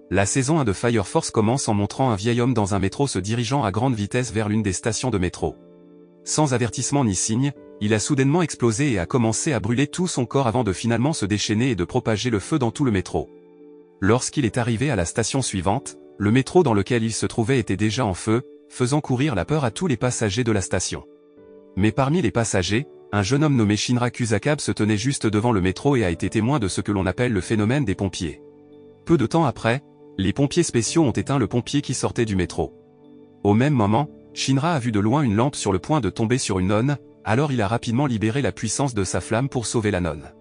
La saison 1 de Fire Force commence en montrant un vieil homme dans un métro se dirigeant à grande vitesse vers l'une des stations de métro. Sans avertissement ni signe, il a soudainement explosé et a commencé à brûler tout son corps avant de finalement se déchaîner et de propager le feu dans tout le métro. Lorsqu'il est arrivé à la station suivante, le métro dans lequel il se trouvait était déjà en feu, faisant courir la peur à tous les passagers de la station. Mais parmi les passagers, un jeune homme nommé Shinra Kusakabe se tenait juste devant le métro et a été témoin de ce que l'on appelle le phénomène des pompiers. Peu de temps après, les pompiers spéciaux ont éteint le pompier qui sortait du métro. Au même moment, Shinra a vu de loin une lampe sur le point de tomber sur une nonne, alors il a rapidement libéré la puissance de sa flamme pour sauver la nonne.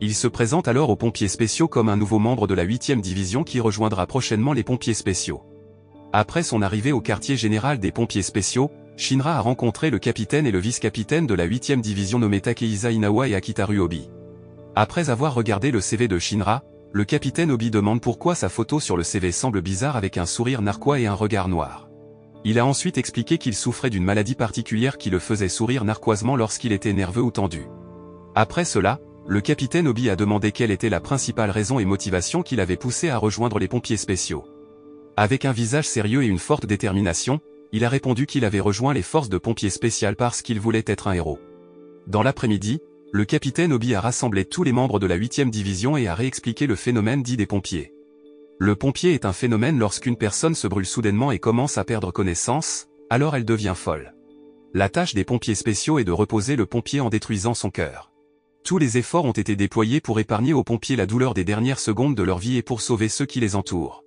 Il se présente alors aux pompiers spéciaux comme un nouveau membre de la 8e division qui rejoindra prochainement les pompiers spéciaux. Après son arrivée au quartier général des pompiers spéciaux, Shinra a rencontré le capitaine et le vice-capitaine de la 8e division nommés Takehisa Inawa et Akitaru Obi. Après avoir regardé le CV de Shinra, le capitaine Obi demande pourquoi sa photo sur le CV semble bizarre avec un sourire narquois et un regard noir. Il a ensuite expliqué qu'il souffrait d'une maladie particulière qui le faisait sourire narquoisement lorsqu'il était nerveux ou tendu. Après cela, le capitaine Obi a demandé quelle était la principale raison et motivation qui l'avait poussé à rejoindre les pompiers spéciaux. Avec un visage sérieux et une forte détermination, il a répondu qu'il avait rejoint les forces de pompiers spéciales parce qu'il voulait être un héros. Dans l'après-midi, le capitaine Obi a rassemblé tous les membres de la 8e division et a réexpliqué le phénomène dit des pompiers. Le pompier est un phénomène lorsqu'une personne se brûle soudainement et commence à perdre connaissance, alors elle devient folle. La tâche des pompiers spéciaux est de reposer le pompier en détruisant son cœur. Tous les efforts ont été déployés pour épargner aux pompiers la douleur des dernières secondes de leur vie et pour sauver ceux qui les entourent.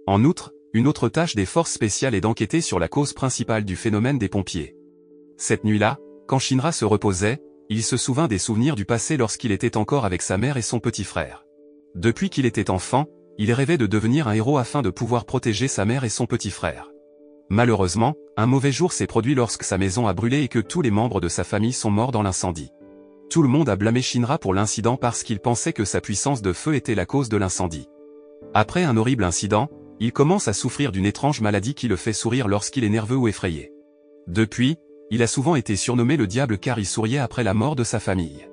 En outre, une autre tâche des forces spéciales est d'enquêter sur la cause principale du phénomène des pompiers. Cette nuit-là, quand Shinra se reposait, il se souvint des souvenirs du passé lorsqu'il était encore avec sa mère et son petit frère. Depuis qu'il était enfant, il rêvait de devenir un héros afin de pouvoir protéger sa mère et son petit frère. Malheureusement, un mauvais jour s'est produit lorsque sa maison a brûlé et que tous les membres de sa famille sont morts dans l'incendie. Tout le monde a blâmé Shinra pour l'incident parce qu'il pensait que sa puissance de feu était la cause de l'incendie. Après un horrible incident, il commence à souffrir d'une étrange maladie qui le fait sourire lorsqu'il est nerveux ou effrayé. Depuis, il a souvent été surnommé le diable car il souriait après la mort de sa famille.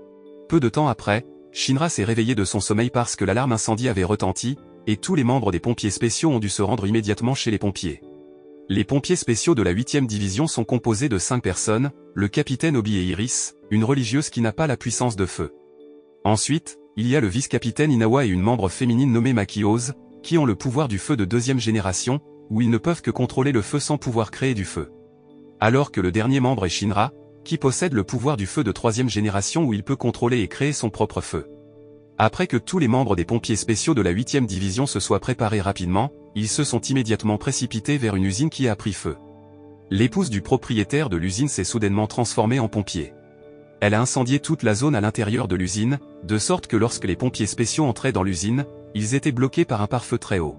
Peu de temps après, Shinra s'est réveillé de son sommeil parce que l'alarme incendie avait retenti, et tous les membres des pompiers spéciaux ont dû se rendre immédiatement chez les pompiers. Les pompiers spéciaux de la 8e division sont composés de 5 personnes, le capitaine Obi et Iris, une religieuse qui n'a pas la puissance de feu. Ensuite, il y a le vice-capitaine Inawa et une membre féminine nommée Makiose, qui ont le pouvoir du feu de 2e génération, où ils ne peuvent que contrôler le feu sans pouvoir créer du feu. Alors que le dernier membre est Shinra, qui possède le pouvoir du feu de 3e génération où il peut contrôler et créer son propre feu. Après que tous les membres des pompiers spéciaux de la 8e division se soient préparés rapidement, ils se sont immédiatement précipités vers une usine qui a pris feu. L'épouse du propriétaire de l'usine s'est soudainement transformée en pompier. Elle a incendié toute la zone à l'intérieur de l'usine, de sorte que lorsque les pompiers spéciaux entraient dans l'usine, ils étaient bloqués par un pare-feu très haut.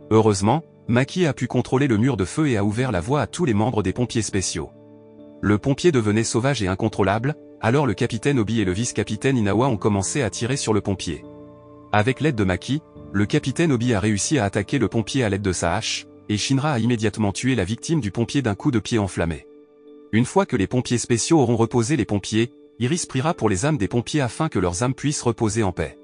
Heureusement, Maki a pu contrôler le mur de feu et a ouvert la voie à tous les membres des pompiers spéciaux. Le pompier devenait sauvage et incontrôlable, alors le capitaine Obi et le vice-capitaine Inawa ont commencé à tirer sur le pompier. Avec l'aide de Maki, le capitaine Obi a réussi à attaquer le pompier à l'aide de sa hache, et Shinra a immédiatement tué la victime du pompier d'un coup de pied enflammé. Une fois que les pompiers spéciaux auront reposé les pompiers, Iris priera pour les âmes des pompiers afin que leurs âmes puissent reposer en paix.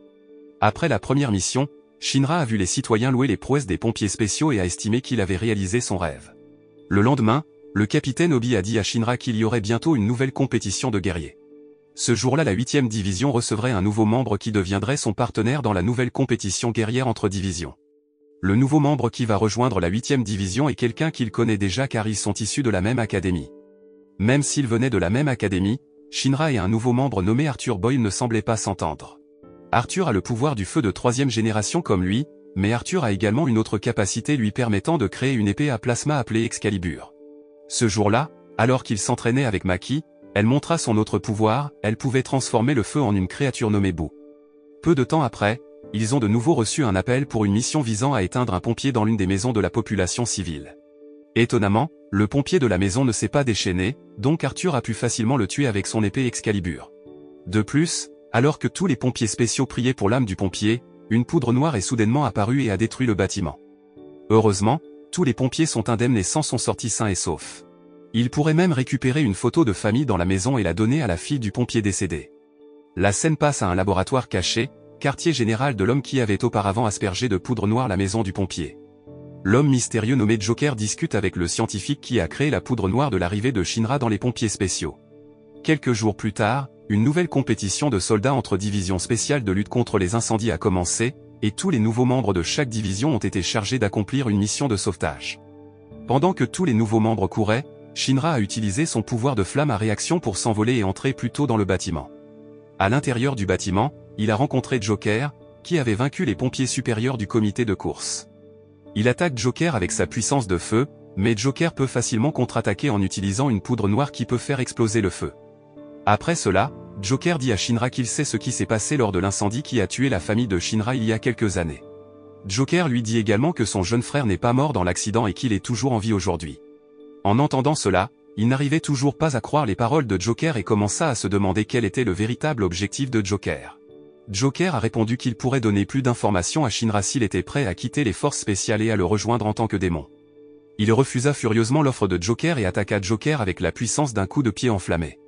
Après la première mission, Shinra a vu les citoyens louer les prouesses des pompiers spéciaux et a estimé qu'il avait réalisé son rêve. Le lendemain, le capitaine Obi a dit à Shinra qu'il y aurait bientôt une nouvelle compétition de guerriers. Ce jour-là, la 8e division recevrait un nouveau membre qui deviendrait son partenaire dans la nouvelle compétition guerrière entre divisions. Le nouveau membre qui va rejoindre la 8e division est quelqu'un qu'il connaît déjà car ils sont issus de la même académie. Même s'ils venaient de la même académie, Shinra et un nouveau membre nommé Arthur Boyle ne semblaient pas s'entendre. Arthur a le pouvoir du feu de 3e génération comme lui, mais Arthur a également une autre capacité lui permettant de créer une épée à plasma appelée Excalibur. Ce jour-là, alors qu'il s'entraînait avec Maki, elle montra son autre pouvoir, elle pouvait transformer le feu en une créature nommée Boo. Peu de temps après, ils ont de nouveau reçu un appel pour une mission visant à éteindre un pompier dans l'une des maisons de la population civile. Étonnamment, le pompier de la maison ne s'est pas déchaîné, donc Arthur a pu facilement le tuer avec son épée Excalibur. De plus, alors que tous les pompiers spéciaux priaient pour l'âme du pompier, une poudre noire est soudainement apparue et a détruit le bâtiment. Heureusement, tous les pompiers sont indemnes et sont sortis sains et saufs. Ils pourraient même récupérer une photo de famille dans la maison et la donner à la fille du pompier décédé. La scène passe à un laboratoire caché, quartier général de l'homme qui avait auparavant aspergé de poudre noire la maison du pompier. L'homme mystérieux nommé Joker discute avec le scientifique qui a créé la poudre noire de l'arrivée de Shinra dans les pompiers spéciaux. Quelques jours plus tard, une nouvelle compétition de soldats entre divisions spéciales de lutte contre les incendies a commencé, et tous les nouveaux membres de chaque division ont été chargés d'accomplir une mission de sauvetage. Pendant que tous les nouveaux membres couraient, Shinra a utilisé son pouvoir de flamme à réaction pour s'envoler et entrer plus tôt dans le bâtiment. À l'intérieur du bâtiment, il a rencontré Joker, qui avait vaincu les pompiers supérieurs du comité de course. Il attaque Joker avec sa puissance de feu, mais Joker peut facilement contre-attaquer en utilisant une poudre noire qui peut faire exploser le feu. Après cela, Joker dit à Shinra qu'il sait ce qui s'est passé lors de l'incendie qui a tué la famille de Shinra il y a quelques années. Joker lui dit également que son jeune frère n'est pas mort dans l'accident et qu'il est toujours en vie aujourd'hui. En entendant cela, il n'arrivait toujours pas à croire les paroles de Joker et commença à se demander quel était le véritable objectif de Joker. Joker a répondu qu'il pourrait donner plus d'informations à Shinra s'il était prêt à quitter les forces spéciales et à le rejoindre en tant que démon. Il refusa furieusement l'offre de Joker et attaqua Joker avec la puissance d'un coup de pied enflammé.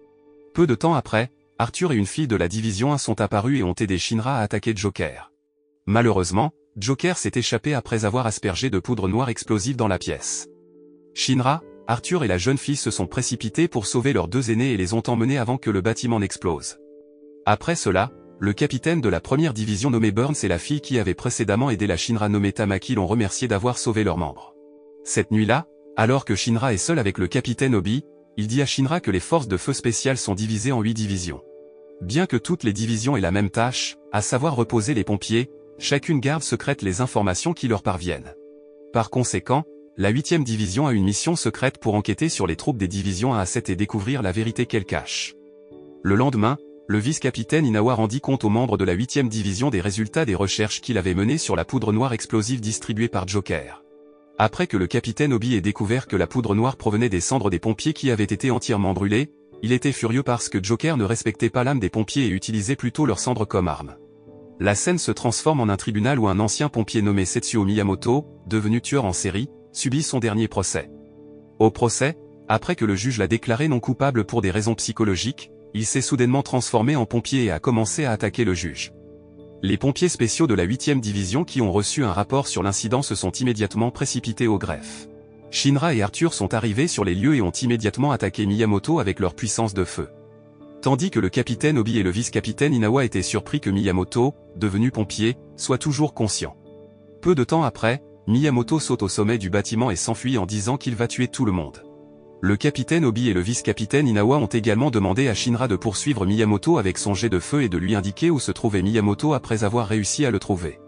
Peu de temps après, Arthur et une fille de la division 1 sont apparus et ont aidé Shinra à attaquer Joker. Malheureusement, Joker s'est échappé après avoir aspergé de poudre noire explosive dans la pièce. Shinra, Arthur et la jeune fille se sont précipités pour sauver leurs deux aînés et les ont emmenés avant que le bâtiment n'explose. Après cela, le capitaine de la première division nommé Burns et la fille qui avait précédemment aidé la Shinra nommée Tamaki l'ont remercié d'avoir sauvé leurs membres. Cette nuit-là, alors que Shinra est seul avec le capitaine Obi, il dit à Shinra que les forces de feu spéciales sont divisées en 8 divisions. Bien que toutes les divisions aient la même tâche, à savoir reposer les pompiers, chacune garde secrète les informations qui leur parviennent. Par conséquent, la 8e division a une mission secrète pour enquêter sur les troupes des divisions 1 à 7 et découvrir la vérité qu'elles cachent. Le lendemain, le vice-capitaine Inawa rendit compte aux membres de la 8e division des résultats des recherches qu'il avait menées sur la poudre noire explosive distribuée par Joker. Après que le capitaine Obi ait découvert que la poudre noire provenait des cendres des pompiers qui avaient été entièrement brûlés, il était furieux parce que Joker ne respectait pas l'âme des pompiers et utilisait plutôt leurs cendres comme arme. La scène se transforme en un tribunal où un ancien pompier nommé Setsuo Miyamoto, devenu tueur en série, subit son dernier procès. Au procès, après que le juge l'a déclaré non coupable pour des raisons psychologiques, il s'est soudainement transformé en pompier et a commencé à attaquer le juge. Les pompiers spéciaux de la 8e division qui ont reçu un rapport sur l'incident se sont immédiatement précipités au greffe. Shinra et Arthur sont arrivés sur les lieux et ont immédiatement attaqué Miyamoto avec leur puissance de feu. Tandis que le capitaine Obi et le vice-capitaine Inawa étaient surpris que Miyamoto, devenu pompier, soit toujours conscient. Peu de temps après, Miyamoto saute au sommet du bâtiment et s'enfuit en disant qu'il va tuer tout le monde. Le capitaine Obi et le vice-capitaine Inawa ont également demandé à Shinra de poursuivre Miyamoto avec son jet de feu et de lui indiquer où se trouvait Miyamoto après avoir réussi à le trouver.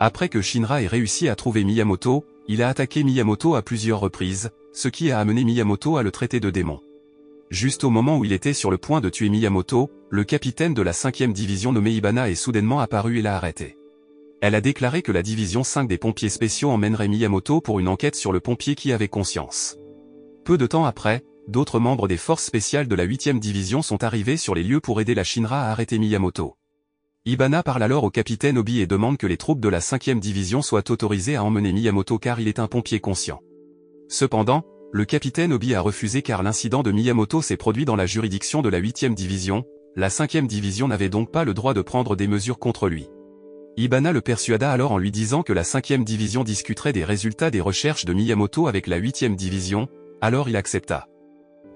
Après que Shinra ait réussi à trouver Miyamoto, il a attaqué Miyamoto à plusieurs reprises, ce qui a amené Miyamoto à le traiter de démon. Juste au moment où il était sur le point de tuer Miyamoto, le capitaine de la 5e division nommé Ibana est soudainement apparu et l'a arrêté. Elle a déclaré que la division 5 des pompiers spéciaux emmènerait Miyamoto pour une enquête sur le pompier qui avait conscience. Peu de temps après, d'autres membres des forces spéciales de la 8e division sont arrivés sur les lieux pour aider la Shinra à arrêter Miyamoto. Ibana parle alors au capitaine Obi et demande que les troupes de la 5e division soient autorisées à emmener Miyamoto car il est un pompier conscient. Cependant, le capitaine Obi a refusé car l'incident de Miyamoto s'est produit dans la juridiction de la 8e division, la 5e division n'avait donc pas le droit de prendre des mesures contre lui. Ibana le persuada alors en lui disant que la 5e division discuterait des résultats des recherches de Miyamoto avec la 8e division, alors il accepta.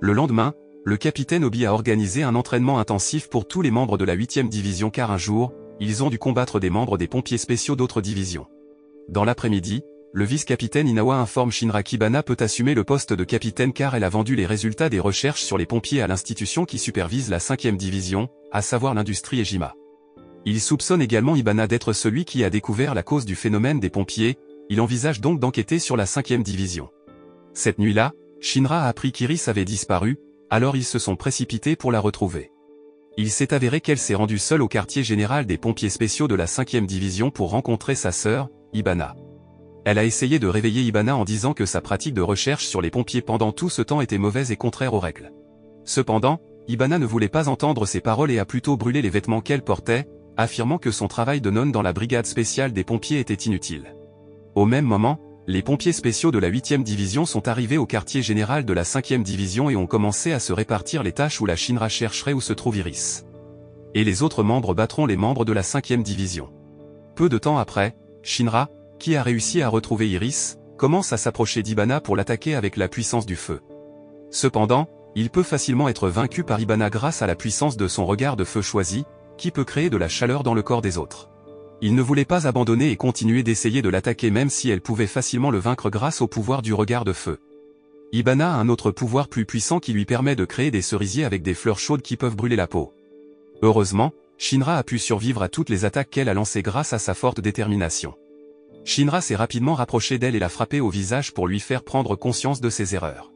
Le lendemain, le capitaine Obi a organisé un entraînement intensif pour tous les membres de la 8e division car un jour, ils ont dû combattre des membres des pompiers spéciaux d'autres divisions. Dans l'après-midi, le vice-capitaine Inawa informe Shinra qu'Ibana peut assumer le poste de capitaine car elle a vendu les résultats des recherches sur les pompiers à l'institution qui supervise la 5e division, à savoir l'industrie Ejima. Il soupçonne également Ibana d'être celui qui a découvert la cause du phénomène des pompiers, il envisage donc d'enquêter sur la 5e division. Cette nuit-là, Shinra a appris qu'Iris avait disparu, alors ils se sont précipités pour la retrouver. Il s'est avéré qu'elle s'est rendue seule au quartier général des pompiers spéciaux de la 5e division pour rencontrer sa sœur, Ibana. Elle a essayé de réveiller Ibana en disant que sa pratique de recherche sur les pompiers pendant tout ce temps était mauvaise et contraire aux règles. Cependant, Ibana ne voulait pas entendre ces paroles et a plutôt brûlé les vêtements qu'elle portait, affirmant que son travail de nonne dans la brigade spéciale des pompiers était inutile. Au même moment, les pompiers spéciaux de la 8e division sont arrivés au quartier général de la 5e division et ont commencé à se répartir les tâches où la Shinra chercherait où se trouve Iris. et les autres membres battront les membres de la 5e division. Peu de temps après, Shinra, qui a réussi à retrouver Iris, commence à s'approcher d'Ibana pour l'attaquer avec la puissance du feu. Cependant, il peut facilement être vaincu par Ibana grâce à la puissance de son regard de feu choisi, qui peut créer de la chaleur dans le corps des autres. Il ne voulait pas abandonner et continuer d'essayer de l'attaquer même si elle pouvait facilement le vaincre grâce au pouvoir du regard de feu. Ibana a un autre pouvoir plus puissant qui lui permet de créer des cerisiers avec des fleurs chaudes qui peuvent brûler la peau. Heureusement, Shinra a pu survivre à toutes les attaques qu'elle a lancées grâce à sa forte détermination. Shinra s'est rapidement rapproché d'elle et l'a frappée au visage pour lui faire prendre conscience de ses erreurs.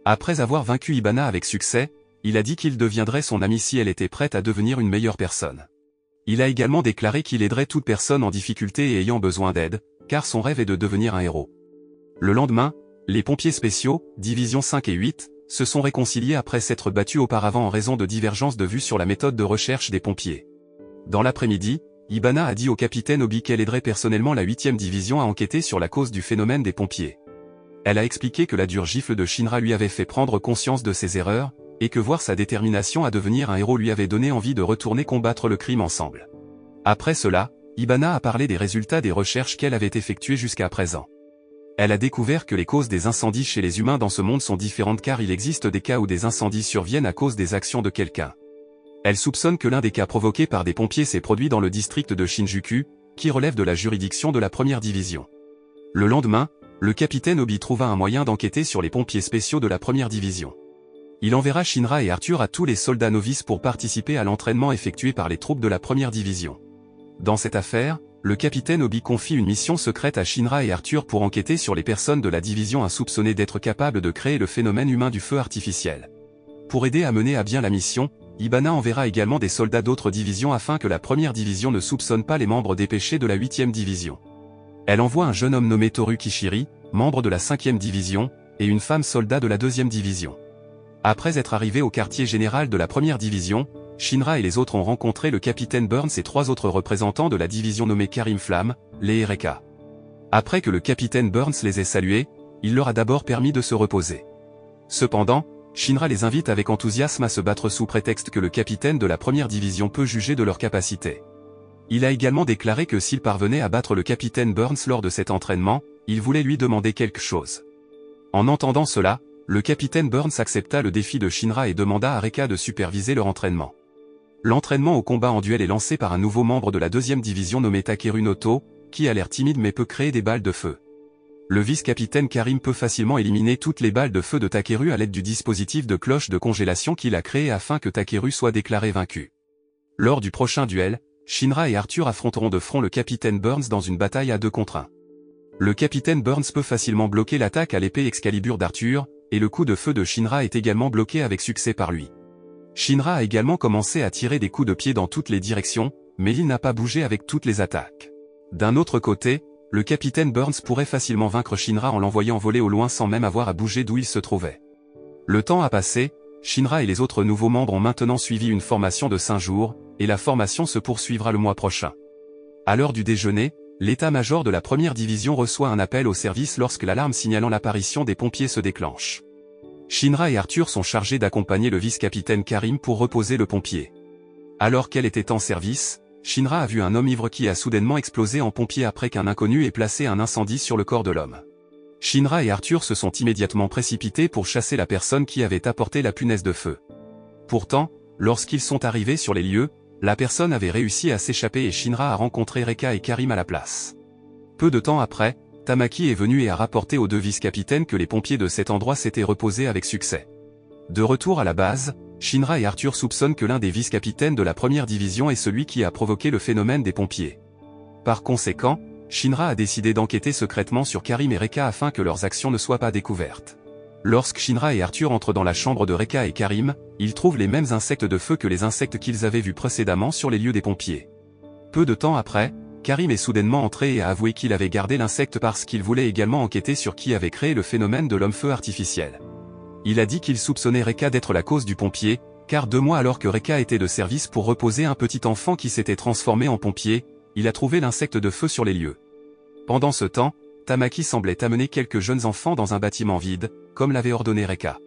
Après avoir vaincu Ibana avec succès, il a dit qu'il deviendrait son amie si elle était prête à devenir une meilleure personne. Il a également déclaré qu'il aiderait toute personne en difficulté et ayant besoin d'aide, car son rêve est de devenir un héros. Le lendemain, les pompiers spéciaux, divisions 5 et 8, se sont réconciliés après s'être battus auparavant en raison de divergences de vues sur la méthode de recherche des pompiers. Dans l'après-midi, Ibana a dit au capitaine Obi qu'elle aiderait personnellement la 8e division à enquêter sur la cause du phénomène des pompiers. Elle a expliqué que la dure gifle de Shinra lui avait fait prendre conscience de ses erreurs, et que voir sa détermination à devenir un héros lui avait donné envie de retourner combattre le crime ensemble. Après cela, Ibana a parlé des résultats des recherches qu'elle avait effectuées jusqu'à présent. Elle a découvert que les causes des incendies chez les humains dans ce monde sont différentes car il existe des cas où des incendies surviennent à cause des actions de quelqu'un. Elle soupçonne que l'un des cas provoqués par des pompiers s'est produit dans le district de Shinjuku, qui relève de la juridiction de la 1re division. Le lendemain, le capitaine Obi trouva un moyen d'enquêter sur les pompiers spéciaux de la 1re division. Il enverra Shinra et Arthur à tous les soldats novices pour participer à l'entraînement effectué par les troupes de la 1re division. Dans cette affaire, le capitaine Obi confie une mission secrète à Shinra et Arthur pour enquêter sur les personnes de la division insoupçonnées d'être capables de créer le phénomène humain du feu artificiel. Pour aider à mener à bien la mission, Ibana enverra également des soldats d'autres divisions afin que la 1re division ne soupçonne pas les membres dépêchés de la 8e division. Elle envoie un jeune homme nommé Toru Kishiri, membre de la 5e division, et une femme soldat de la 2e division. Après être arrivé au quartier général de la 1re division, Shinra et les autres ont rencontré le capitaine Burns et 3 autres représentants de la division nommés Karim Flamme, Lee et Reka. Après que le capitaine Burns les ait salués, il leur a d'abord permis de se reposer. Cependant, Shinra les invite avec enthousiasme à se battre sous prétexte que le capitaine de la 1re division peut juger de leur capacité. Il a également déclaré que s'il parvenait à battre le capitaine Burns lors de cet entraînement, il voulait lui demander quelque chose. En entendant cela, le capitaine Burns accepta le défi de Shinra et demanda à Reka de superviser leur entraînement. L'entraînement au combat en duel est lancé par un nouveau membre de la 2e division nommé Takeru Noto, qui a l'air timide mais peut créer des balles de feu. Le vice-capitaine Karim peut facilement éliminer toutes les balles de feu de Takeru à l'aide du dispositif de cloche de congélation qu'il a créé afin que Takeru soit déclaré vaincu. Lors du prochain duel, Shinra et Arthur affronteront de front le capitaine Burns dans une bataille à 2 contre 1. Le capitaine Burns peut facilement bloquer l'attaque à l'épée Excalibur d'Arthur, et le coup de feu de Shinra est également bloqué avec succès par lui. Shinra a également commencé à tirer des coups de pied dans toutes les directions, mais il n'a pas bougé avec toutes les attaques. D'un autre côté, le capitaine Burns pourrait facilement vaincre Shinra en l'envoyant voler au loin sans même avoir à bouger d'où il se trouvait. Le temps a passé, Shinra et les autres nouveaux membres ont maintenant suivi une formation de 5 jours, et la formation se poursuivra le mois prochain. À l'heure du déjeuner, l'état-major de la 1re division reçoit un appel au service lorsque l'alarme signalant l'apparition des pompiers se déclenche. Shinra et Arthur sont chargés d'accompagner le vice-capitaine Karim pour reposer le pompier. Alors qu'elle était en service, Shinra a vu un homme ivre qui a soudainement explosé en pompier après qu'un inconnu ait placé un incendie sur le corps de l'homme. Shinra et Arthur se sont immédiatement précipités pour chasser la personne qui avait apporté la punaise de feu. Pourtant, lorsqu'ils sont arrivés sur les lieux, la personne avait réussi à s'échapper et Shinra a rencontré Reka et Karim à la place. Peu de temps après, Tamaki est venu et a rapporté aux 2 vice-capitaines que les pompiers de cet endroit s'étaient reposés avec succès. De retour à la base, Shinra et Arthur soupçonnent que l'un des vice-capitaines de la 1re division est celui qui a provoqué le phénomène des pompiers. Par conséquent, Shinra a décidé d'enquêter secrètement sur Karim et Reka afin que leurs actions ne soient pas découvertes. Lorsque Shinra et Arthur entrent dans la chambre de Reka et Karim, ils trouvent les mêmes insectes de feu que les insectes qu'ils avaient vus précédemment sur les lieux des pompiers. Peu de temps après, Karim est soudainement entré et a avoué qu'il avait gardé l'insecte parce qu'il voulait également enquêter sur qui avait créé le phénomène de l'homme-feu artificiel. Il a dit qu'il soupçonnait Reka d'être la cause du pompier, car 2 mois alors que Reka était de service pour reposer un petit enfant qui s'était transformé en pompier, il a trouvé l'insecte de feu sur les lieux. Pendant ce temps, Tamaki semblait amener quelques jeunes enfants dans un bâtiment vide, comme l'avait ordonné Reka.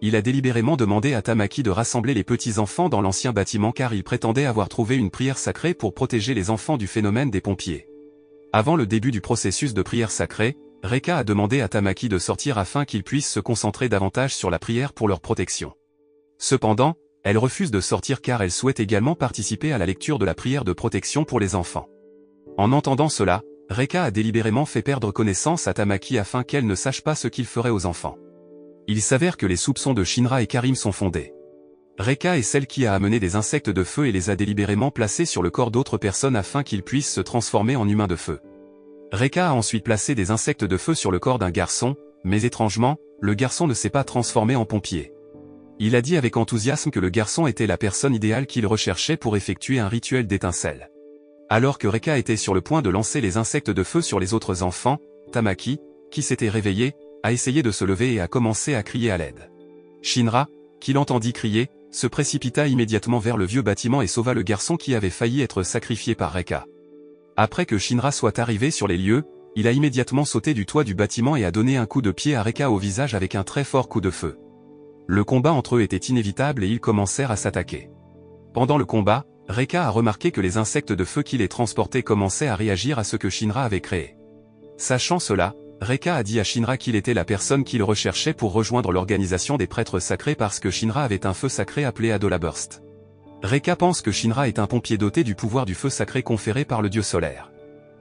il a délibérément demandé à Tamaki de rassembler les petits-enfants dans l'ancien bâtiment car il prétendait avoir trouvé une prière sacrée pour protéger les enfants du phénomène des pompiers. Avant le début du processus de prière sacrée, Reka a demandé à Tamaki de sortir afin qu'ils puissent se concentrer davantage sur la prière pour leur protection. Cependant, elle refuse de sortir car elle souhaite également participer à la lecture de la prière de protection pour les enfants. En entendant cela, Reka a délibérément fait perdre connaissance à Tamaki afin qu'elle ne sache pas ce qu'il ferait aux enfants. Il s'avère que les soupçons de Shinra et Karim sont fondés. Reka est celle qui a amené des insectes de feu et les a délibérément placés sur le corps d'autres personnes afin qu'ils puissent se transformer en humains de feu. Reka a ensuite placé des insectes de feu sur le corps d'un garçon, mais étrangement, le garçon ne s'est pas transformé en pompier. Il a dit avec enthousiasme que le garçon était la personne idéale qu'il recherchait pour effectuer un rituel d'étincelles. Alors que Reka était sur le point de lancer les insectes de feu sur les autres enfants, Tamaki, qui s'était réveillé, a essayé de se lever et a commencé à crier à l'aide. Shinra, qui l'entendit crier, se précipita immédiatement vers le vieux bâtiment et sauva le garçon qui avait failli être sacrifié par Reka. Après que Shinra soit arrivé sur les lieux, il a immédiatement sauté du toit du bâtiment et a donné un coup de pied à Reka au visage avec un très fort coup de feu. Le combat entre eux était inévitable et ils commencèrent à s'attaquer. Pendant le combat, Reka a remarqué que les insectes de feu qui les transportaient commençaient à réagir à ce que Shinra avait créé. Sachant cela, Reka a dit à Shinra qu'il était la personne qu'il recherchait pour rejoindre l'organisation des prêtres sacrés parce que Shinra avait un feu sacré appelé Adola Burst. Reka pense que Shinra est un pompier doté du pouvoir du feu sacré conféré par le dieu solaire.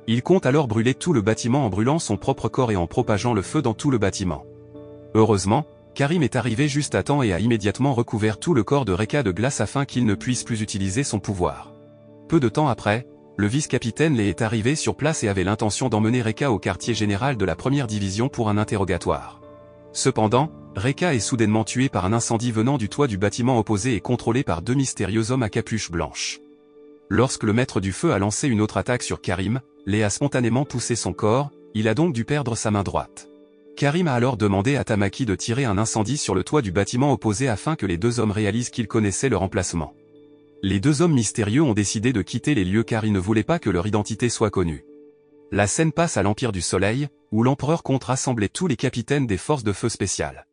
Il compte alors brûler tout le bâtiment en brûlant son propre corps et en propageant le feu dans tout le bâtiment. Heureusement, Karim est arrivé juste à temps et a immédiatement recouvert tout le corps de Reka de glace afin qu'il ne puisse plus utiliser son pouvoir. Peu de temps après, le vice-capitaine Lee est arrivé sur place et avait l'intention d'emmener Reka au quartier général de la première division pour un interrogatoire. Cependant, Reka est soudainement tué par un incendie venant du toit du bâtiment opposé et contrôlé par deux mystérieux hommes à capuche blanche. Lorsque le maître du feu a lancé une autre attaque sur Karim, Lee a spontanément poussé son corps, il a donc dû perdre sa main droite. Karim a alors demandé à Tamaki de tirer un incendie sur le toit du bâtiment opposé afin que les deux hommes réalisent qu'ils connaissaient leur emplacement. Les deux hommes mystérieux ont décidé de quitter les lieux car ils ne voulaient pas que leur identité soit connue. La scène passe à l'Empire du Soleil, où l'empereur compte rassembler tous les capitaines des forces de feu spéciales.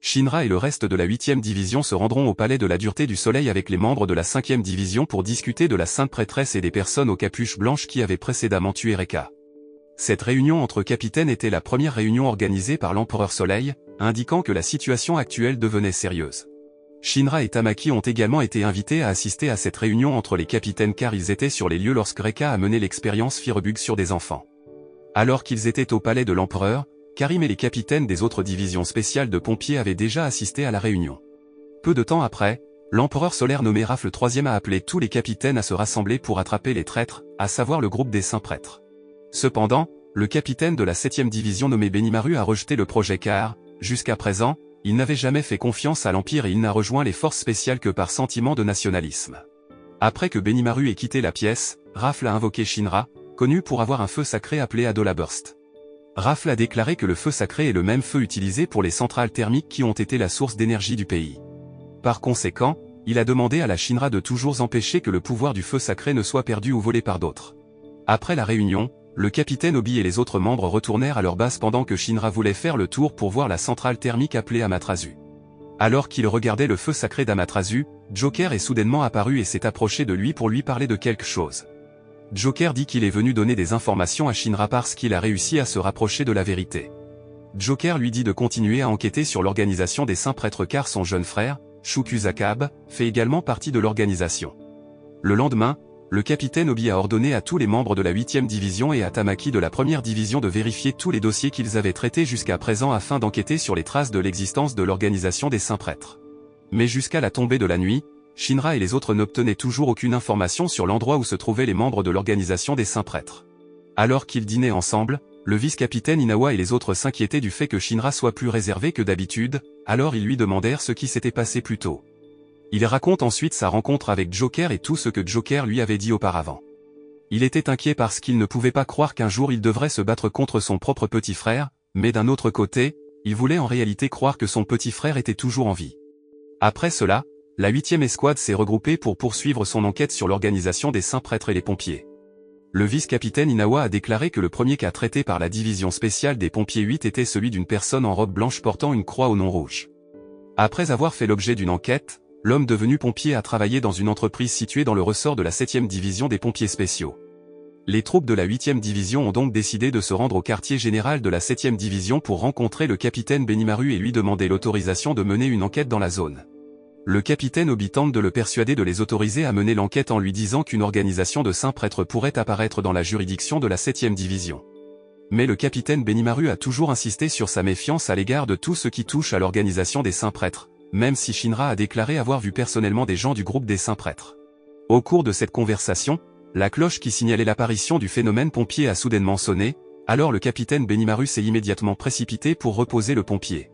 Shinra et le reste de la 8e division se rendront au palais de la Dureté du Soleil avec les membres de la 5e division pour discuter de la Sainte Prêtresse et des personnes aux capuches blanches qui avaient précédemment tué Reka. Cette réunion entre capitaines était la première réunion organisée par l'Empereur Soleil, indiquant que la situation actuelle devenait sérieuse. Shinra et Tamaki ont également été invités à assister à cette réunion entre les capitaines car ils étaient sur les lieux lorsque Reka a mené l'expérience Firebug sur des enfants. Alors qu'ils étaient au palais de l'Empereur, Karim et les capitaines des autres divisions spéciales de pompiers avaient déjà assisté à la réunion. Peu de temps après, l'Empereur solaire nommé Rafle III a appelé tous les capitaines à se rassembler pour attraper les traîtres, à savoir le groupe des Saints Prêtres. Cependant, le capitaine de la 7e division nommé Benimaru a rejeté le projet car, jusqu'à présent, il n'avait jamais fait confiance à l'Empire et il n'a rejoint les forces spéciales que par sentiment de nationalisme. Après que Benimaru ait quitté la pièce, Rafle a invoqué Shinra, connu pour avoir un feu sacré appelé Adola Burst. Rafle a déclaré que le feu sacré est le même feu utilisé pour les centrales thermiques qui ont été la source d'énergie du pays. Par conséquent, il a demandé à la Shinra de toujours empêcher que le pouvoir du feu sacré ne soit perdu ou volé par d'autres. Après la réunion, le capitaine Obi et les autres membres retournèrent à leur base pendant que Shinra voulait faire le tour pour voir la centrale thermique appelée Amaterasu. Alors qu'il regardait le feu sacré d'Amaterasu, Joker est soudainement apparu et s'est approché de lui pour lui parler de quelque chose. Joker dit qu'il est venu donner des informations à Shinra parce qu'il a réussi à se rapprocher de la vérité. Joker lui dit de continuer à enquêter sur l'organisation des Saints Prêtres car son jeune frère, Shukuzakab, fait également partie de l'organisation. Le lendemain, le capitaine Obi a ordonné à tous les membres de la 8e division et à Tamaki de la 1re division de vérifier tous les dossiers qu'ils avaient traités jusqu'à présent afin d'enquêter sur les traces de l'existence de l'organisation des Saints Prêtres. Mais jusqu'à la tombée de la nuit, Shinra et les autres n'obtenaient toujours aucune information sur l'endroit où se trouvaient les membres de l'organisation des Saints Prêtres. Alors qu'ils dînaient ensemble, le vice-capitaine Inawa et les autres s'inquiétaient du fait que Shinra soit plus réservé que d'habitude, alors ils lui demandèrent ce qui s'était passé plus tôt. Il raconte ensuite sa rencontre avec Joker et tout ce que Joker lui avait dit auparavant. Il était inquiet parce qu'il ne pouvait pas croire qu'un jour il devrait se battre contre son propre petit frère, mais d'un autre côté, il voulait en réalité croire que son petit frère était toujours en vie. Après cela, la 8e escouade s'est regroupée pour poursuivre son enquête sur l'organisation des Saints Prêtres et les pompiers. Le vice-capitaine Inawa a déclaré que le premier cas traité par la division spéciale des pompiers 8 était celui d'une personne en robe blanche portant une croix au nom rouge. Après avoir fait l'objet d'une enquête, l'homme devenu pompier a travaillé dans une entreprise située dans le ressort de la 7e division des pompiers spéciaux. Les troupes de la 8e division ont donc décidé de se rendre au quartier général de la 7e division pour rencontrer le capitaine Benimaru et lui demander l'autorisation de mener une enquête dans la zone. Le capitaine Obi tente de le persuader de les autoriser à mener l'enquête en lui disant qu'une organisation de saints prêtres pourrait apparaître dans la juridiction de la 7e division. Mais le capitaine Benimaru a toujours insisté sur sa méfiance à l'égard de tout ce qui touche à l'organisation des saints prêtres, même si Shinra a déclaré avoir vu personnellement des gens du groupe des saints prêtres. Au cours de cette conversation, la cloche qui signalait l'apparition du phénomène pompier a soudainement sonné, alors le capitaine Benimaru s'est immédiatement précipité pour reposer le pompier.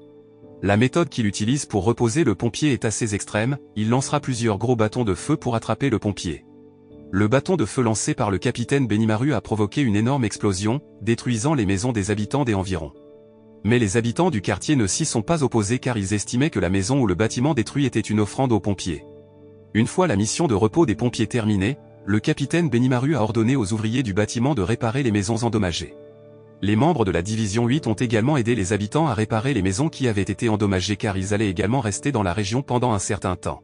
La méthode qu'il utilise pour reposer le pompier est assez extrême, il lancera plusieurs gros bâtons de feu pour attraper le pompier. Le bâton de feu lancé par le capitaine Benimaru a provoqué une énorme explosion, détruisant les maisons des habitants des environs. Mais les habitants du quartier ne s'y sont pas opposés car ils estimaient que la maison ou le bâtiment détruit était une offrande aux pompiers. Une fois la mission de repos des pompiers terminée, le capitaine Benimaru a ordonné aux ouvriers du bâtiment de réparer les maisons endommagées. Les membres de la division 8 ont également aidé les habitants à réparer les maisons qui avaient été endommagées car ils allaient également rester dans la région pendant un certain temps.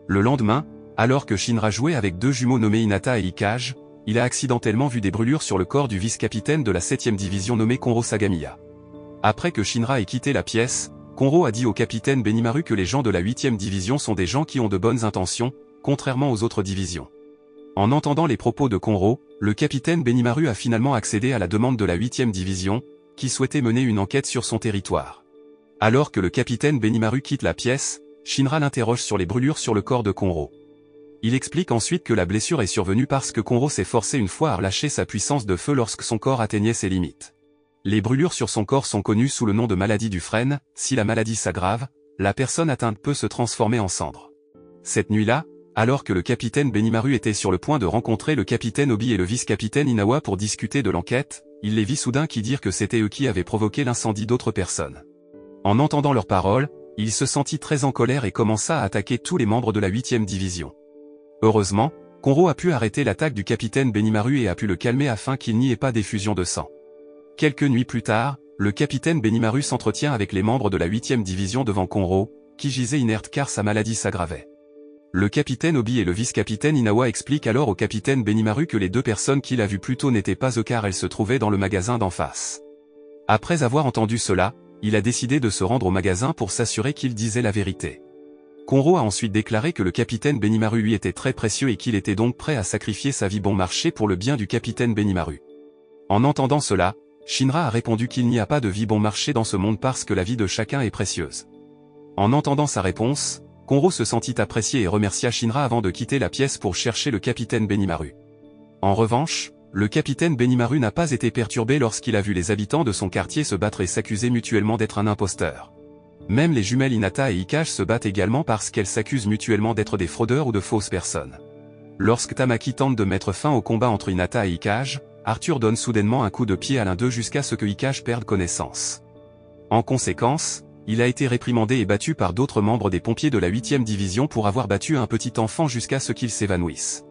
Le lendemain, alors que Shinra jouait avec deux jumeaux nommés Hinata et Ikage, il a accidentellement vu des brûlures sur le corps du vice-capitaine de la 7e division nommé Konro Sagamiya. Après que Shinra ait quitté la pièce, Konro a dit au capitaine Benimaru que les gens de la 8e division sont des gens qui ont de bonnes intentions, contrairement aux autres divisions. En entendant les propos de Konro, le capitaine Benimaru a finalement accédé à la demande de la 8e division, qui souhaitait mener une enquête sur son territoire. Alors que le capitaine Benimaru quitte la pièce, Shinra l'interroge sur les brûlures sur le corps de Konro. Il explique ensuite que la blessure est survenue parce que Konro s'est forcé une fois à relâcher sa puissance de feu lorsque son corps atteignait ses limites. Les brûlures sur son corps sont connues sous le nom de maladie du frêne, si la maladie s'aggrave, la personne atteinte peut se transformer en cendre. Cette nuit-là, alors que le capitaine Benimaru était sur le point de rencontrer le capitaine Obi et le vice-capitaine Inawa pour discuter de l'enquête, il les vit soudain qui dirent que c'était eux qui avaient provoqué l'incendie d'autres personnes. En entendant leurs paroles, il se sentit très en colère et commença à attaquer tous les membres de la 8e division. Heureusement, Konro a pu arrêter l'attaque du capitaine Benimaru et a pu le calmer afin qu'il n'y ait pas d'effusion de sang. Quelques nuits plus tard, le capitaine Benimaru s'entretient avec les membres de la 8e division devant Konro, qui gisait inerte car sa maladie s'aggravait. Le capitaine Obi et le vice-capitaine Inawa expliquent alors au capitaine Benimaru que les deux personnes qu'il a vues plus tôt n'étaient pas eux car elles se trouvaient dans le magasin d'en face. Après avoir entendu cela, il a décidé de se rendre au magasin pour s'assurer qu'il disait la vérité. Konro a ensuite déclaré que le capitaine Benimaru lui était très précieux et qu'il était donc prêt à sacrifier sa vie bon marché pour le bien du capitaine Benimaru. En entendant cela, Shinra a répondu qu'il n'y a pas de vie bon marché dans ce monde parce que la vie de chacun est précieuse. En entendant sa réponse, Konro se sentit apprécié et remercia Shinra avant de quitter la pièce pour chercher le capitaine Benimaru. En revanche, le capitaine Benimaru n'a pas été perturbé lorsqu'il a vu les habitants de son quartier se battre et s'accuser mutuellement d'être un imposteur. Même les jumelles Hinata et Ikage se battent également parce qu'elles s'accusent mutuellement d'être des fraudeurs ou de fausses personnes. Lorsque Tamaki tente de mettre fin au combat entre Hinata et Ikage, Arthur donne soudainement un coup de pied à l'un d'eux jusqu'à ce que Ikage perde connaissance. En conséquence, il a été réprimandé et battu par d'autres membres des pompiers de la 8e division pour avoir battu un petit enfant jusqu'à ce qu'il s'évanouisse.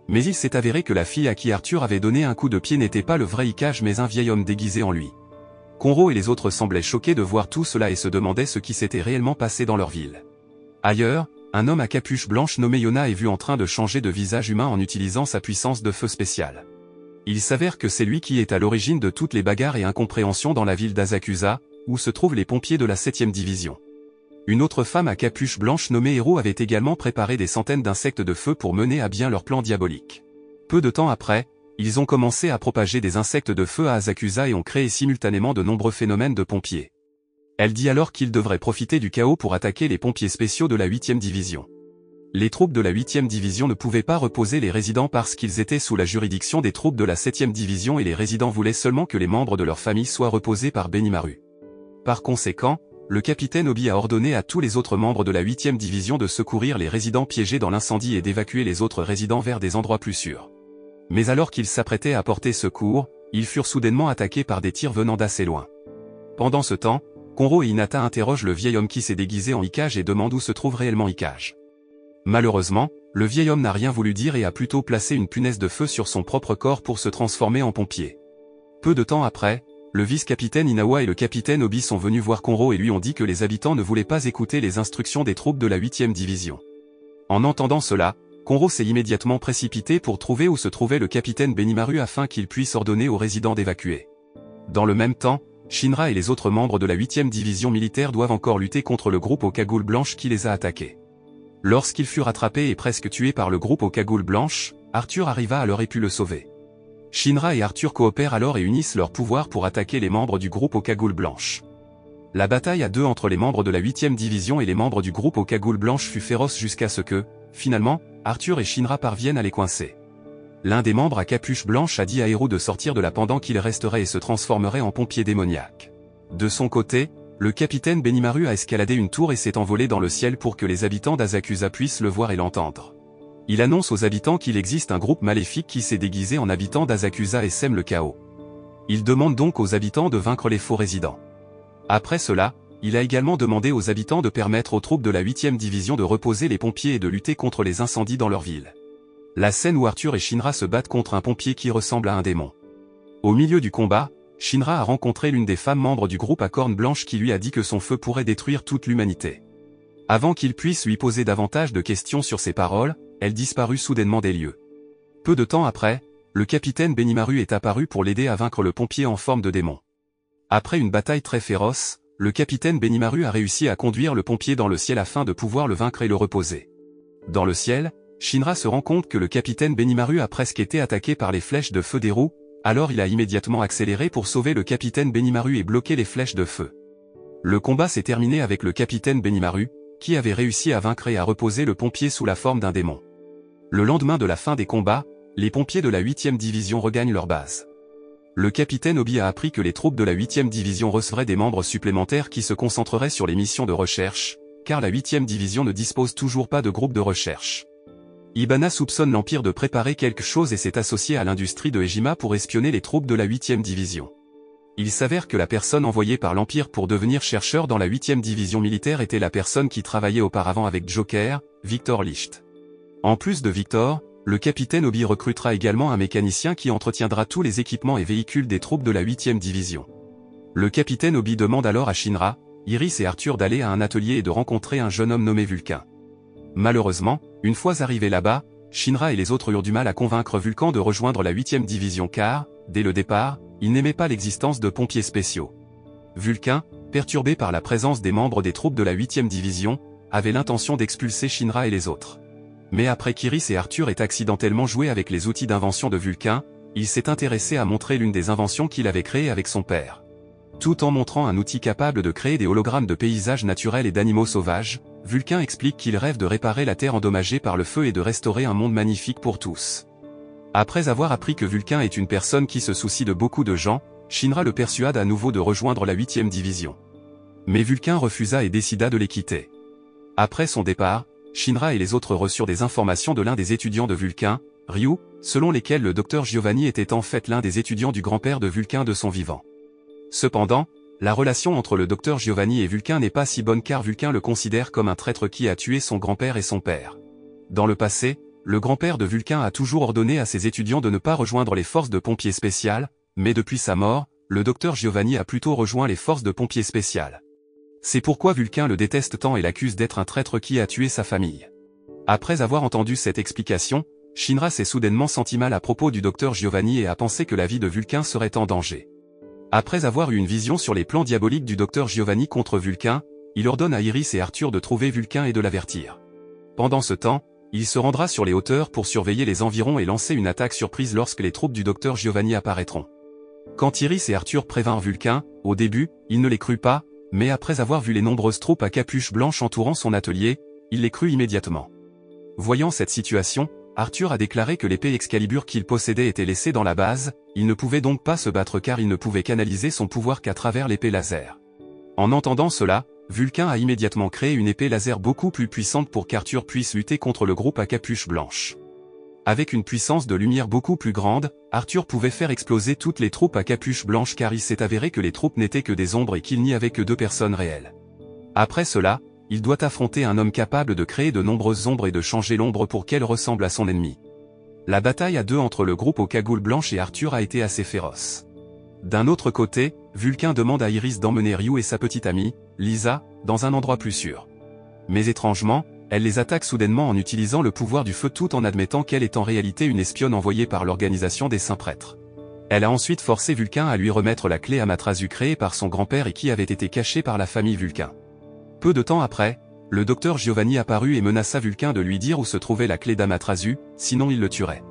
Mais il s'est avéré que la fille à qui Arthur avait donné un coup de pied n'était pas le vrai Ikage mais un vieil homme déguisé en lui. Konro et les autres semblaient choqués de voir tout cela et se demandaient ce qui s'était réellement passé dans leur ville. Ailleurs, un homme à capuche blanche nommé Yona est vu en train de changer de visage humain en utilisant sa puissance de feu spéciale. Il s'avère que c'est lui qui est à l'origine de toutes les bagarres et incompréhensions dans la ville d'Asakusa, où se trouvent les pompiers de la 7e division. Une autre femme à capuche blanche nommée Hero avait également préparé des centaines d'insectes de feu pour mener à bien leur plan diabolique. Peu de temps après, ils ont commencé à propager des insectes de feu à Asakusa et ont créé simultanément de nombreux phénomènes de pompiers. Elle dit alors qu'ils devraient profiter du chaos pour attaquer les pompiers spéciaux de la 8e division. Les troupes de la 8e division ne pouvaient pas reposer les résidents parce qu'ils étaient sous la juridiction des troupes de la 7e division et les résidents voulaient seulement que les membres de leur famille soient reposés par Benimaru. Par conséquent, le capitaine Obi a ordonné à tous les autres membres de la 8e division de secourir les résidents piégés dans l'incendie et d'évacuer les autres résidents vers des endroits plus sûrs. Mais alors qu'ils s'apprêtaient à porter secours, ils furent soudainement attaqués par des tirs venant d'assez loin. Pendant ce temps, Konro et Hinata interrogent le vieil homme qui s'est déguisé en Ikage et demandent où se trouve réellement Ikage. Malheureusement, le vieil homme n'a rien voulu dire et a plutôt placé une punaise de feu sur son propre corps pour se transformer en pompier. Peu de temps après, Le vice-capitaine Inawa et le capitaine Obi sont venus voir Konro et lui ont dit que les habitants ne voulaient pas écouter les instructions des troupes de la 8e division. En entendant cela, Konro s'est immédiatement précipité pour trouver où se trouvait le capitaine Benimaru afin qu'il puisse ordonner aux résidents d'évacuer. Dans le même temps, Shinra et les autres membres de la 8e division militaire doivent encore lutter contre le groupe aux cagoules blanches qui les a attaqués. Lorsqu'il fut rattrapé et presque tué par le groupe aux cagoules blanches, Arthur arriva alors et put le sauver. Shinra et Arthur coopèrent alors et unissent leurs pouvoirs pour attaquer les membres du groupe aux cagoules blanches. La bataille à deux entre les membres de la 8e division et les membres du groupe aux cagoules blanches fut féroce jusqu'à ce que, finalement, Arthur et Shinra parviennent à les coincer. L'un des membres à capuche blanche a dit à Eru de sortir de là pendant qu'il resterait et se transformerait en pompier démoniaque. De son côté, le capitaine Benimaru a escaladé une tour et s'est envolé dans le ciel pour que les habitants d'Asakusa puissent le voir et l'entendre. Il annonce aux habitants qu'il existe un groupe maléfique qui s'est déguisé en habitant d'Asakusa et sème le chaos. Il demande donc aux habitants de vaincre les faux résidents. Après cela, il a également demandé aux habitants de permettre aux troupes de la 8e division de reposer les pompiers et de lutter contre les incendies dans leur ville. La scène où Arthur et Shinra se battent contre un pompier qui ressemble à un démon. Au milieu du combat, Shinra a rencontré l'une des femmes membres du groupe à cornes blanches qui lui a dit que son feu pourrait détruire toute l'humanité. Avant qu'il puisse lui poser davantage de questions sur ses paroles, elle disparut soudainement des lieux. Peu de temps après, le capitaine Benimaru est apparu pour l'aider à vaincre le pompier en forme de démon. Après une bataille très féroce, le capitaine Benimaru a réussi à conduire le pompier dans le ciel afin de pouvoir le vaincre et le reposer. Dans le ciel, Shinra se rend compte que le capitaine Benimaru a presque été attaqué par les flèches de feu d'Eru, alors il a immédiatement accéléré pour sauver le capitaine Benimaru et bloquer les flèches de feu. Le combat s'est terminé avec le capitaine Benimaru, qui avait réussi à vaincre et à reposer le pompier sous la forme d'un démon. Le lendemain de la fin des combats, les pompiers de la 8e division regagnent leur base. Le capitaine Obi a appris que les troupes de la 8e division recevraient des membres supplémentaires qui se concentreraient sur les missions de recherche, car la 8e division ne dispose toujours pas de groupe de recherche. Ibana soupçonne l'Empire de préparer quelque chose et s'est associé à l'industrie de Ejima pour espionner les troupes de la 8e division. Il s'avère que la personne envoyée par l'Empire pour devenir chercheur dans la 8e division militaire était la personne qui travaillait auparavant avec Joker, Victor Licht. En plus de Victor, le capitaine Obi recrutera également un mécanicien qui entretiendra tous les équipements et véhicules des troupes de la 8e division. Le capitaine Obi demande alors à Shinra, Iris et Arthur d'aller à un atelier et de rencontrer un jeune homme nommé Vulcain. Malheureusement, une fois arrivés là-bas, Shinra et les autres eurent du mal à convaincre Vulcain de rejoindre la 8e division car, dès le départ, il n'aimait pas l'existence de pompiers spéciaux. Vulcain, perturbé par la présence des membres des troupes de la 8e division, avait l'intention d'expulser Shinra et les autres. Mais après qu'Iris et Arthur aient accidentellement joué avec les outils d'invention de Vulcain, il s'est intéressé à montrer l'une des inventions qu'il avait créées avec son père. Tout en montrant un outil capable de créer des hologrammes de paysages naturels et d'animaux sauvages, Vulcain explique qu'il rêve de réparer la Terre endommagée par le feu et de restaurer un monde magnifique pour tous. Après avoir appris que Vulcain est une personne qui se soucie de beaucoup de gens, Shinra le persuade à nouveau de rejoindre la 8e division. Mais Vulcain refusa et décida de les quitter. Après son départ, Shinra et les autres reçurent des informations de l'un des étudiants de Vulcain, Ryu, selon lesquelles le docteur Giovanni était en fait l'un des étudiants du grand-père de Vulcain de son vivant. Cependant, la relation entre le docteur Giovanni et Vulcain n'est pas si bonne car Vulcain le considère comme un traître qui a tué son grand-père et son père. Dans le passé, le grand-père de Vulcain a toujours ordonné à ses étudiants de ne pas rejoindre les forces de pompiers spéciales, mais depuis sa mort, le docteur Giovanni a plutôt rejoint les forces de pompiers spéciales. C'est pourquoi Vulcain le déteste tant et l'accuse d'être un traître qui a tué sa famille. Après avoir entendu cette explication, Shinra s'est soudainement senti mal à propos du docteur Giovanni et a pensé que la vie de Vulcain serait en danger. Après avoir eu une vision sur les plans diaboliques du docteur Giovanni contre Vulcain, il ordonne à Iris et Arthur de trouver Vulcain et de l'avertir. Pendant ce temps, il se rendra sur les hauteurs pour surveiller les environs et lancer une attaque surprise lorsque les troupes du docteur Giovanni apparaîtront. Quand Iris et Arthur prévinrent Vulcain, au début, il ne les crut pas, mais après avoir vu les nombreuses troupes à capuche blanche entourant son atelier, il les crut immédiatement. Voyant cette situation, Arthur a déclaré que l'épée Excalibur qu'il possédait était laissée dans la base, il ne pouvait donc pas se battre car il ne pouvait canaliser son pouvoir qu'à travers l'épée laser. En entendant cela, Vulcain a immédiatement créé une épée laser beaucoup plus puissante pour qu'Arthur puisse lutter contre le groupe à capuche blanche. Avec une puissance de lumière beaucoup plus grande, Arthur pouvait faire exploser toutes les troupes à capuche blanche car il s'est avéré que les troupes n'étaient que des ombres et qu'il n'y avait que 2 personnes réelles. Après cela, il doit affronter un homme capable de créer de nombreuses ombres et de changer l'ombre pour qu'elle ressemble à son ennemi. La bataille à 2 entre le groupe aux cagoules blanches et Arthur a été assez féroce. D'un autre côté, Vulcain demande à Iris d'emmener Ryu et sa petite amie, Lisa, dans un endroit plus sûr. Mais étrangement, elle les attaque soudainement en utilisant le pouvoir du feu tout en admettant qu'elle est en réalité une espionne envoyée par l'organisation des Saints Prêtres. Elle a ensuite forcé Vulcain à lui remettre la clé Amaterasu créée par son grand-père et qui avait été cachée par la famille Vulcain. Peu de temps après, le docteur Giovanni apparut et menaça Vulcain de lui dire où se trouvait la clé d'Amaterasu, sinon il le tuerait.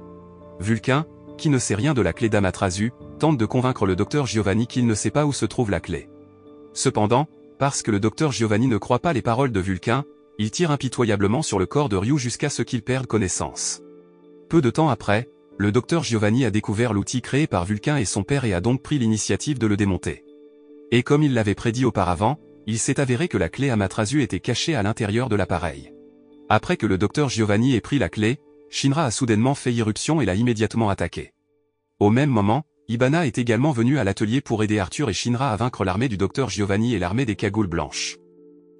Vulcain, qui ne sait rien de la clé d'Amaterasu, tente de convaincre le docteur Giovanni qu'il ne sait pas où se trouve la clé. Cependant, parce que le docteur Giovanni ne croit pas les paroles de Vulcain, il tire impitoyablement sur le corps de Ryu jusqu'à ce qu'il perde connaissance. Peu de temps après, le docteur Giovanni a découvert l'outil créé par Vulcain et son père et a donc pris l'initiative de le démonter. Et comme il l'avait prédit auparavant, il s'est avéré que la clé Amaterasu était cachée à l'intérieur de l'appareil. Après que le docteur Giovanni ait pris la clé, Shinra a soudainement fait irruption et l'a immédiatement attaqué. Au même moment, Ibana est également venu à l'atelier pour aider Arthur et Shinra à vaincre l'armée du docteur Giovanni et l'armée des cagoules blanches.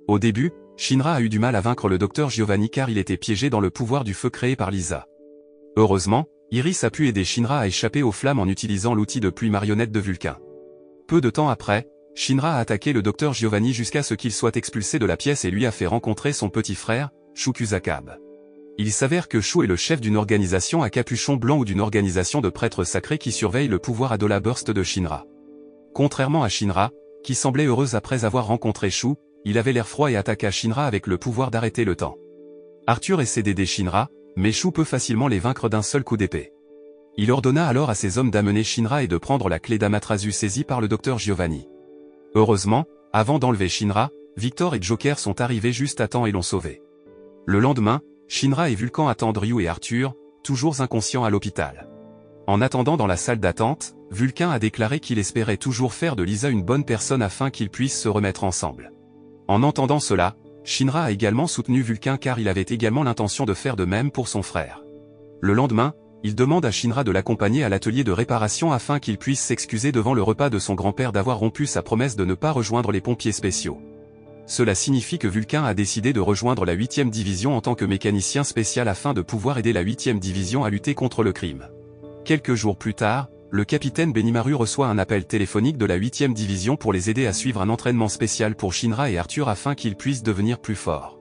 Au début, Shinra a eu du mal à vaincre le docteur Giovanni car il était piégé dans le pouvoir du feu créé par Lisa. Heureusement, Iris a pu aider Shinra à échapper aux flammes en utilisant l'outil de pluie marionnette de Vulcain. Peu de temps après, Shinra a attaqué le docteur Giovanni jusqu'à ce qu'il soit expulsé de la pièce et lui a fait rencontrer son petit frère, Shu Kusakabe. Il s'avère que Shu est le chef d'une organisation à capuchon blanc ou d'une organisation de prêtres sacrés qui surveille le pouvoir Adola Burst de Shinra. Contrairement à Shinra, qui semblait heureuse après avoir rencontré Shu, il avait l'air froid et attaqua Shinra avec le pouvoir d'arrêter le temps. Arthur essaie d'aider Shinra, mais Shu peut facilement les vaincre d'un seul coup d'épée. Il ordonna alors à ses hommes d'amener Shinra et de prendre la clé d'Amaterasu saisie par le docteur Giovanni. Heureusement, avant d'enlever Shinra, Victor et Joker sont arrivés juste à temps et l'ont sauvé. Le lendemain, Shinra et Vulcain attendent Ryu et Arthur, toujours inconscients à l'hôpital. En attendant dans la salle d'attente, Vulcain a déclaré qu'il espérait toujours faire de Lisa une bonne personne afin qu'ils puissent se remettre ensemble. En entendant cela, Shinra a également soutenu Vulcain car il avait également l'intention de faire de même pour son frère. Le lendemain, il demande à Shinra de l'accompagner à l'atelier de réparation afin qu'il puisse s'excuser devant le repas de son grand-père d'avoir rompu sa promesse de ne pas rejoindre les pompiers spéciaux. Cela signifie que Vulcain a décidé de rejoindre la 8e division en tant que mécanicien spécial afin de pouvoir aider la 8e division à lutter contre le crime. Quelques jours plus tard, le capitaine Benimaru reçoit un appel téléphonique de la 8e division pour les aider à suivre un entraînement spécial pour Shinra et Arthur afin qu'ils puissent devenir plus forts.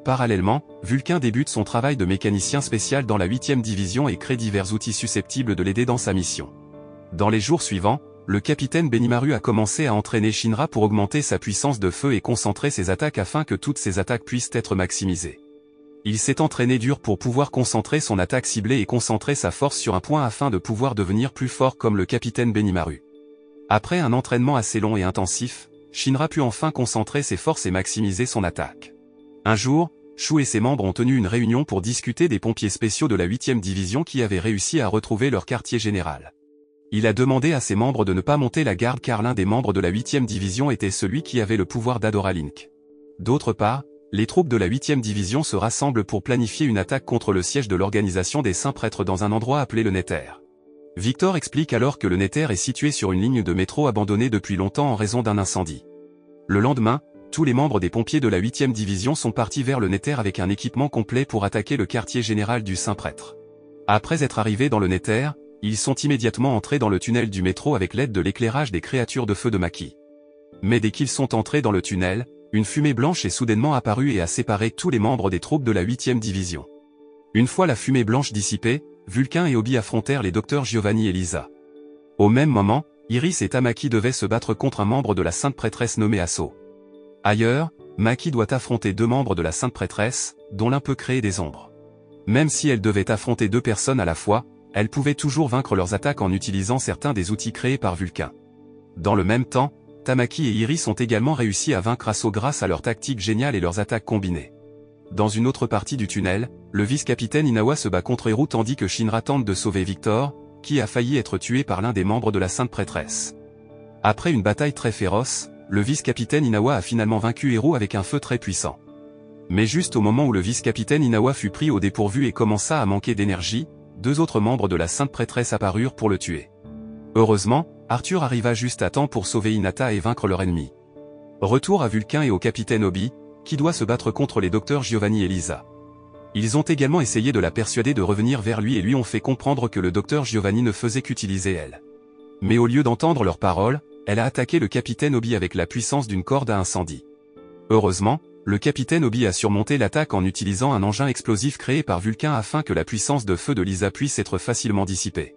Parallèlement, Vulcain débute son travail de mécanicien spécial dans la 8e division et crée divers outils susceptibles de l'aider dans sa mission. Dans les jours suivants, le capitaine Benimaru a commencé à entraîner Shinra pour augmenter sa puissance de feu et concentrer ses attaques afin que toutes ses attaques puissent être maximisées. Il s'est entraîné dur pour pouvoir concentrer son attaque ciblée et concentrer sa force sur un point afin de pouvoir devenir plus fort comme le capitaine Benimaru. Après un entraînement assez long et intensif, Shinra put enfin concentrer ses forces et maximiser son attaque. Un jour, Shu et ses membres ont tenu une réunion pour discuter des pompiers spéciaux de la 8e division qui avaient réussi à retrouver leur quartier général. Il a demandé à ses membres de ne pas monter la garde car l'un des membres de la 8e division était celui qui avait le pouvoir d'Adora Link. D'autre part, les troupes de la 8e division se rassemblent pour planifier une attaque contre le siège de l'organisation des Saints Prêtres dans un endroit appelé le Nether. Victor explique alors que le Nether est situé sur une ligne de métro abandonnée depuis longtemps en raison d'un incendie. Le lendemain, tous les membres des pompiers de la 8e division sont partis vers le Nether avec un équipement complet pour attaquer le quartier général du Saint Prêtre. Après être arrivés dans le Nether, ils sont immédiatement entrés dans le tunnel du métro avec l'aide de l'éclairage des créatures de feu de Maki. Mais dès qu'ils sont entrés dans le tunnel, une fumée blanche est soudainement apparue et a séparé tous les membres des troupes de la 8e division. Une fois la fumée blanche dissipée, Vulcain et Obi affrontèrent les docteurs Giovanni et Lisa. Au même moment, Iris et Tamaki devaient se battre contre un membre de la Sainte Prêtresse nommé Asso. Ailleurs, Maki doit affronter deux membres de la Sainte Prêtresse, dont l'un peut créer des ombres. Même si elle devait affronter deux personnes à la fois, elle pouvait toujours vaincre leurs attaques en utilisant certains des outils créés par Vulcain. Dans le même temps, Tamaki et Iris ont également réussi à vaincre Asso grâce à leur tactique géniale et leurs attaques combinées. Dans une autre partie du tunnel, le vice-capitaine Inawa se bat contre Eru tandis que Shinra tente de sauver Victor, qui a failli être tué par l'un des membres de la Sainte Prêtresse. Après une bataille très féroce, le vice-capitaine Inawa a finalement vaincu Eru avec un feu très puissant. Mais juste au moment où le vice-capitaine Inawa fut pris au dépourvu et commença à manquer d'énergie, deux autres membres de la Sainte Prêtresse apparurent pour le tuer. Heureusement, Arthur arriva juste à temps pour sauver Hinata et vaincre leur ennemi. Retour à Vulcain et au capitaine Obi, qui doit se battre contre les docteurs Giovanni et Lisa. Ils ont également essayé de la persuader de revenir vers lui et lui ont fait comprendre que le docteur Giovanni ne faisait qu'utiliser elle. Mais au lieu d'entendre leurs paroles, elle a attaqué le capitaine Obi avec la puissance d'une corde à incendie. Heureusement, le capitaine Obi a surmonté l'attaque en utilisant un engin explosif créé par Vulcain afin que la puissance de feu de Lisa puisse être facilement dissipée.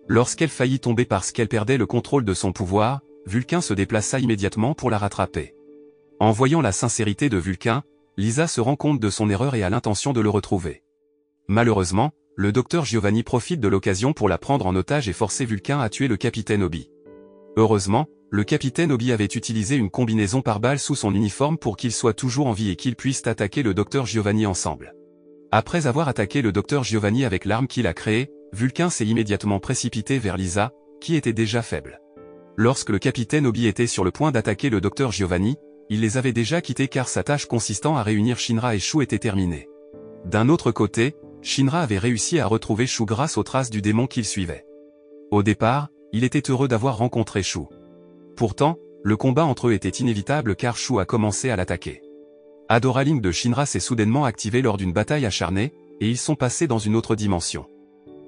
Lorsqu'elle faillit tomber parce qu'elle perdait le contrôle de son pouvoir, Vulcain se déplaça immédiatement pour la rattraper. En voyant la sincérité de Vulcain, Lisa se rend compte de son erreur et a l'intention de le retrouver. Malheureusement, le docteur Giovanni profite de l'occasion pour la prendre en otage et forcer Vulcain à tuer le capitaine Obi. Heureusement, le capitaine Obi avait utilisé une combinaison pare-balles sous son uniforme pour qu'il soit toujours en vie et qu'ils puissent attaquer le docteur Giovanni ensemble. Après avoir attaqué le docteur Giovanni avec l'arme qu'il a créée, Vulcain s'est immédiatement précipité vers Lisa, qui était déjà faible. Lorsque le capitaine Obi était sur le point d'attaquer le docteur Giovanni, il les avait déjà quittés car sa tâche consistant à réunir Shinra et Shu était terminée. D'un autre côté, Shinra avait réussi à retrouver Shu grâce aux traces du démon qu'il suivait. Au départ, il était heureux d'avoir rencontré Shu. Pourtant, le combat entre eux était inévitable car Shu a commencé à l'attaquer. Adoraling de Shinra s'est soudainement activé lors d'une bataille acharnée, et ils sont passés dans une autre dimension.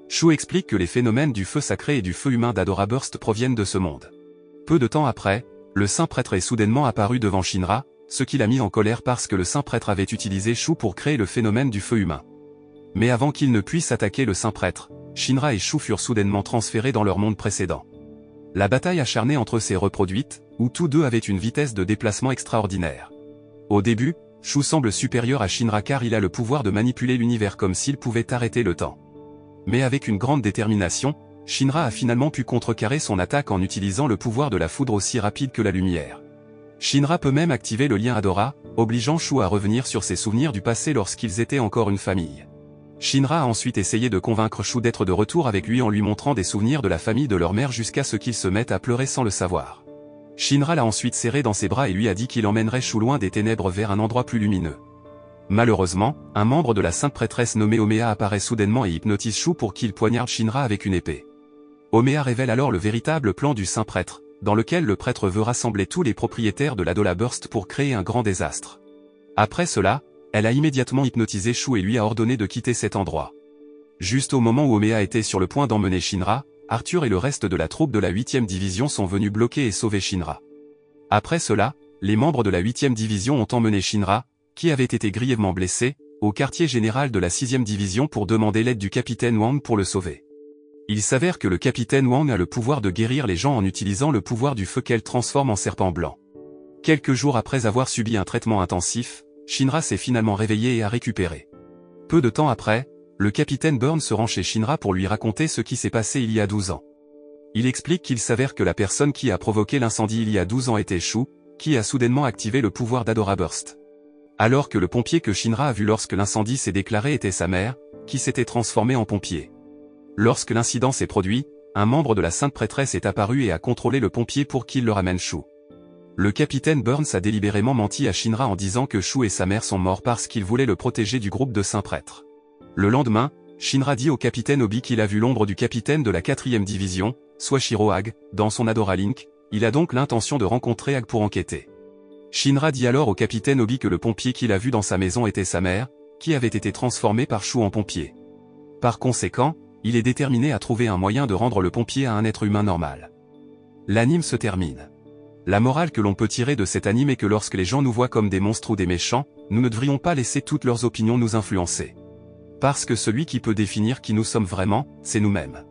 Shu explique que les phénomènes du feu sacré et du feu humain d'Adora Burst proviennent de ce monde. Peu de temps après, le saint prêtre est soudainement apparu devant Shinra, ce qui l'a mis en colère parce que le saint prêtre avait utilisé Shu pour créer le phénomène du feu humain. Mais avant qu'il ne puisse attaquer le saint prêtre, Shinra et Shu furent soudainement transférés dans leur monde précédent. La bataille acharnée entre eux s'est reproduite, où tous deux avaient une vitesse de déplacement extraordinaire. Au début, Shu semble supérieur à Shinra car il a le pouvoir de manipuler l'univers comme s'il pouvait arrêter le temps. Mais avec une grande détermination, Shinra a finalement pu contrecarrer son attaque en utilisant le pouvoir de la foudre aussi rapide que la lumière. Shinra peut même activer le lien Adora, obligeant Shu à revenir sur ses souvenirs du passé lorsqu'ils étaient encore une famille. Shinra a ensuite essayé de convaincre Shu d'être de retour avec lui en lui montrant des souvenirs de la famille de leur mère jusqu'à ce qu'il se mette à pleurer sans le savoir. Shinra l'a ensuite serré dans ses bras et lui a dit qu'il emmènerait Shu loin des ténèbres vers un endroit plus lumineux. Malheureusement, un membre de la sainte prêtresse nommée Omea apparaît soudainement et hypnotise Shu pour qu'il poignarde Shinra avec une épée. Omea révèle alors le véritable plan du saint prêtre, dans lequel le prêtre veut rassembler tous les propriétaires de l'Adora Burst pour créer un grand désastre. Après cela, elle a immédiatement hypnotisé Shu et lui a ordonné de quitter cet endroit. Juste au moment où Omea était sur le point d'emmener Shinra, Arthur et le reste de la troupe de la 8e division sont venus bloquer et sauver Shinra. Après cela, les membres de la 8e division ont emmené Shinra, qui avait été grièvement blessé, au quartier général de la 6e division pour demander l'aide du capitaine Wang pour le sauver. Il s'avère que le capitaine Wang a le pouvoir de guérir les gens en utilisant le pouvoir du feu qu'elle transforme en serpent blanc. Quelques jours après avoir subi un traitement intensif, Shinra s'est finalement réveillé et a récupéré. Peu de temps après, le capitaine Burn se rend chez Shinra pour lui raconter ce qui s'est passé il y a 12 ans. Il explique qu'il s'avère que la personne qui a provoqué l'incendie il y a 12 ans était Shu, qui a soudainement activé le pouvoir d'Adora Burst. Alors que le pompier que Shinra a vu lorsque l'incendie s'est déclaré était sa mère, qui s'était transformée en pompier. Lorsque l'incident s'est produit, un membre de la sainte prêtresse est apparu et a contrôlé le pompier pour qu'il le ramène Shu. Le capitaine Burns a délibérément menti à Shinra en disant que Shu et sa mère sont morts parce qu'il voulait le protéger du groupe de saints prêtres. Le lendemain, Shinra dit au capitaine Obi qu'il a vu l'ombre du capitaine de la 4e division, Swashiro Ag, dans son Adora Link. Il a donc l'intention de rencontrer Ag pour enquêter. Shinra dit alors au capitaine Obi que le pompier qu'il a vu dans sa maison était sa mère, qui avait été transformée par Shu en pompier. Par conséquent, il est déterminé à trouver un moyen de rendre le pompier à un être humain normal. L'anime se termine. La morale que l'on peut tirer de cet anime est que lorsque les gens nous voient comme des monstres ou des méchants, nous ne devrions pas laisser toutes leurs opinions nous influencer. Parce que celui qui peut définir qui nous sommes vraiment, c'est nous-mêmes.